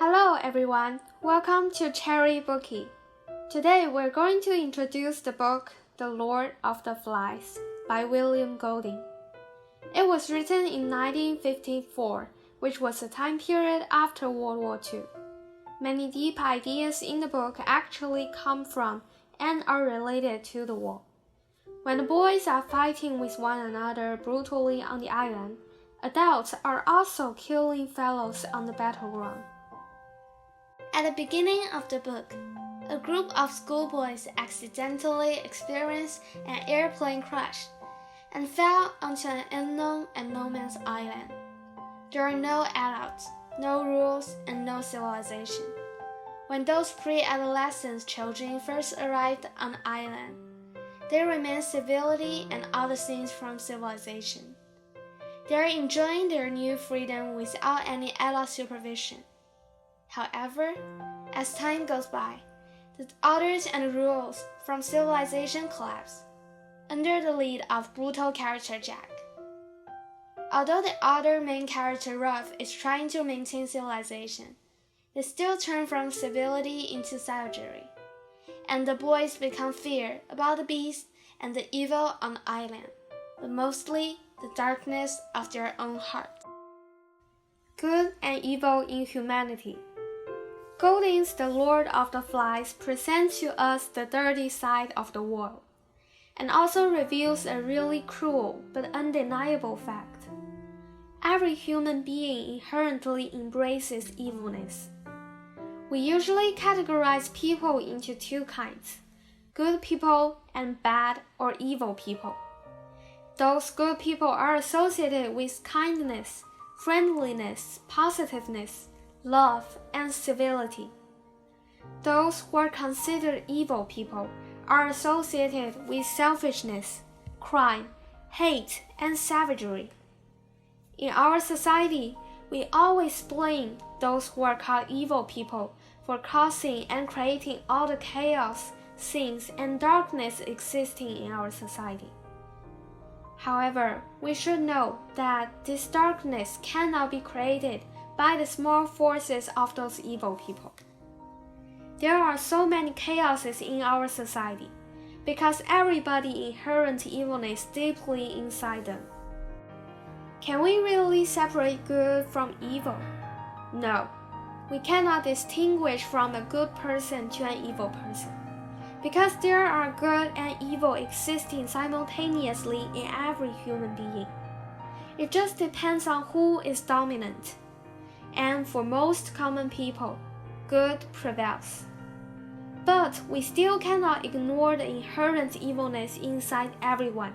Hello everyone, welcome to Cherry Bookie. Today we're going to introduce the book The Lord of the Flies by William Golding. It was written in 1954, which was a time period after World War II. Many deep ideas in the book actually come from and are related to the war. When the boys are fighting with one another brutally on the island, adults are also killing fellows on the battleground. At the beginning of the book, a group of schoolboys accidentally experienced an airplane crash and fell onto an unknown and no man's island. There are no adults, no rules, and no civilization. When those pre-adolescent children first arrived on the island, they remain civility and other things from civilization. They are enjoying their new freedom without any adult supervision. However, as time goes by, the orders and rules from civilization collapse under the lead of brutal character Jack. Although the other main character Ruff is trying to maintain civilization, they still turn from civility into savagery, and the boys become fear about the beast and the evil on the island, but mostly the darkness of their own heart. Good and evil in humanity. Golding's The Lord of the Flies presents to us the dirty side of the world, and also reveals a really cruel but undeniable fact. Every human being inherently embraces evilness. We usually categorize people into two kinds, good people and bad or evil people. Those good people are associated with kindness, friendliness, positiveness, love, and civility. Those who are considered evil people are associated with selfishness, crime, hate, and savagery. In our society, we always blame those who are called evil people for causing and creating all the chaos, sins, and darkness existing in our society. However, we should know that this darkness cannot be created by the small forces of those evil people. There are so many chaoses in our society because everybody inherent evilness deeply inside them. Can we really separate good from evil? No, we cannot distinguish from a good person to an evil person, because there are good and evil existing simultaneously in every human being. It just depends on who is dominant. And for most common people, good prevails. But we still cannot ignore the inherent evilness inside everyone.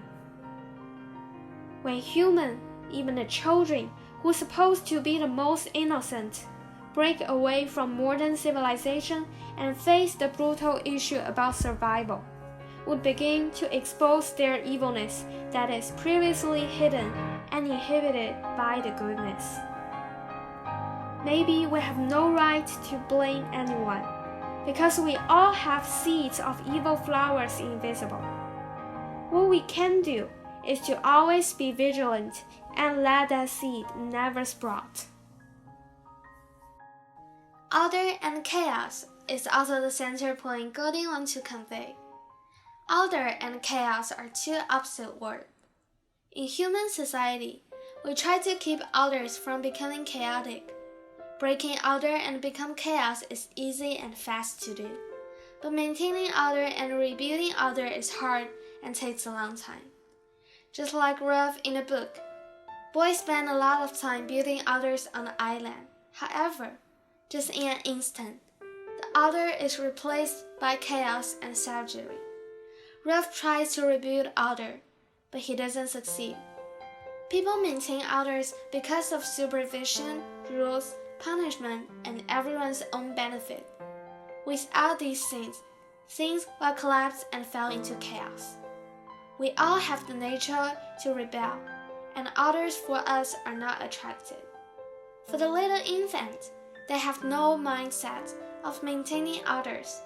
When humans, even the children, who are supposed to be the most innocent, break away from modern civilization and face the brutal issue about survival, would begin to expose their evilness that is previously hidden and inhibited by the goodness. Maybe we have no right to blame anyone, because we all have seeds of evil flowers invisible. What we can do is to always be vigilant and let that seed never sprout. Order and chaos is also the center point Golding wants to convey. Order and chaos are two opposite words. In human society, we try to keep others from becoming chaotic. Breaking order and become chaos is easy and fast to do, but maintaining order and rebuilding order is hard and takes a long time. Just like Ruff in the book, boys spend a lot of time building orders on the island. However, just in an instant, the order is replaced by chaos and savagery. Ruff tries to rebuild order, but he doesn't succeed. People maintain orders because of supervision, rules, punishment, and everyone's own benefit. Without these things will collapse and fall into chaos. We all have the nature to rebel, and others for us are not attractive. For the little infant, they have no mindset of maintaining others.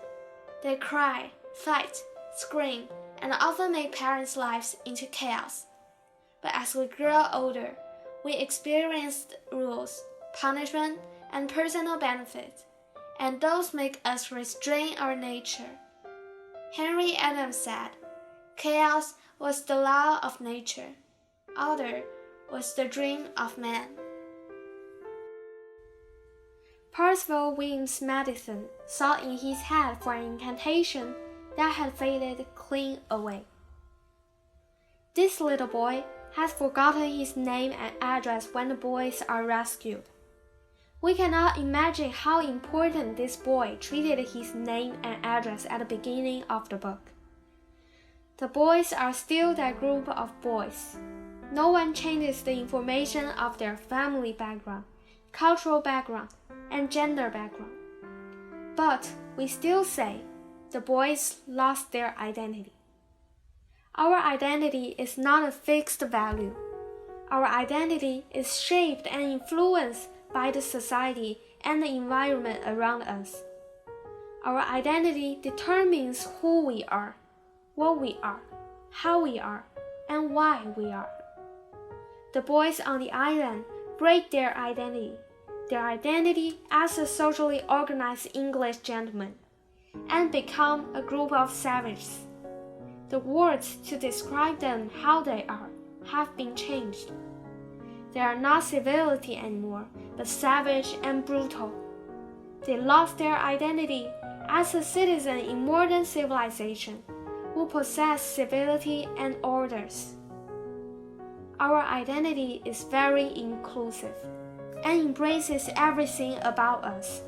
They cry, fight, scream, and often make parents' lives into chaos. But as we grow older, we experience rules, punishment, and personal benefit, and those make us restrain our nature. Henry Adams said, "Chaos was the law of nature. Order was the dream of man." Percival Williams Madison sought in his head for an incantation that had faded clean away. This little boy has forgotten his name and address when the boys are rescued. We cannot imagine how important this boy treated his name and address at the beginning of the book. The boys are still that group of boys. No one changes the information of their family background, cultural background, and gender background. But we still say the boys lost their identity. Our identity is not a fixed value. Our identity is shaped and influenced by the society and the environment around us. Our identity determines who we are, what we are, how we are, and why we are. The boys on the island break their identity as a socially organized English gentleman, and become a group of savages. The words to describe them how they are have been changed. They are not civility anymore, but savage and brutal. They lost their identity as a citizen in modern civilization who possess civility and orders. Our identity is very inclusive and embraces everything about us.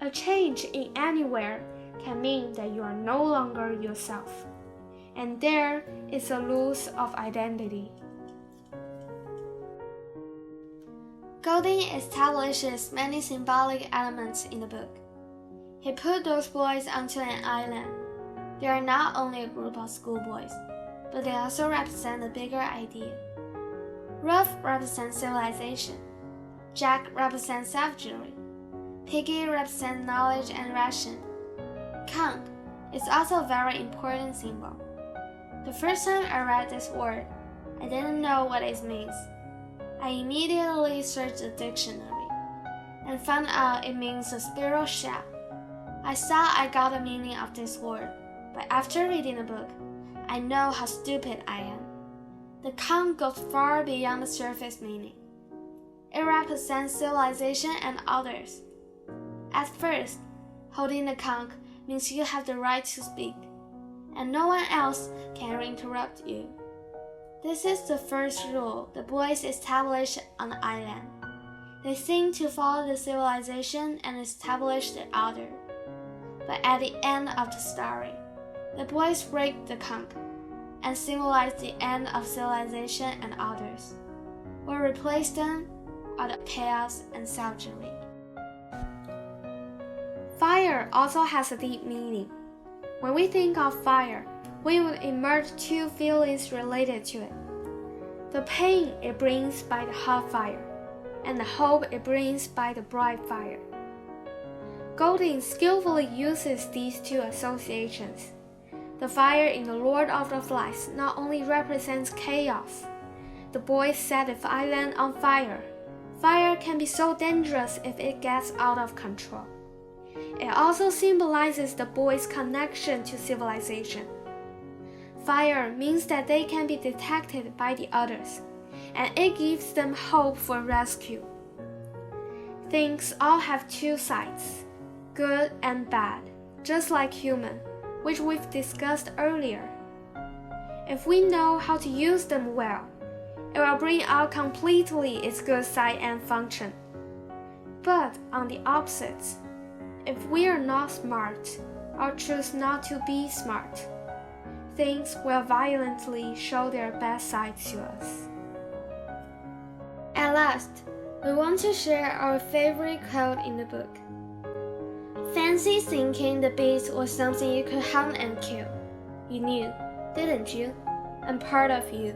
A change in anywhere can mean that you are no longer yourself, and there is a loss of identity. Golding establishes many symbolic elements in the book. He put those boys onto an island. They are not only a group of schoolboys, but they also represent a bigger idea. Ruff represents civilization. Jack represents savagery. Piggy represents knowledge and ration. Conch is also a very important symbol. The first time I read this word, I didn't know what it means. I immediately searched the dictionary and found out it means a spiral shell. I thought I got the meaning of this word, but after reading the book, I know how stupid I am. The conch goes far beyond the surface meaning. It represents civilization and others. At first, holding the conch means you have the right to speak, and no one else can interrupt you. This is the first rule the boys establish on the island. They seem to follow the civilization and establish the order. But at the end of the story, the boys break the conch and symbolize the end of civilization and others. What replace them are the chaos and savagery. Fire also has a deep meaning. When we think of fire, we would emerge two feelings related to it: the pain it brings by the hot fire, and the hope it brings by the bright fire. Golding skillfully uses these two associations. The fire in The Lord of the Flies not only represents chaos. The boys set the island on fire. Fire can be so dangerous if it gets out of control. It also symbolizes the boys' connection to civilization. Fire means that they can be detected by the others, and it gives them hope for rescue. Things all have two sides, good and bad, just like human, which we've discussed earlier. If we know how to use them well, it will bring out completely its good side and function. But on the opposite, if we are not smart or choose not to be smart, things will violently show their bad side to us. At last, we want to share our favorite quote in the book. Fancy thinking the beast was something you could hunt and kill. You knew, didn't you? I'm part of you.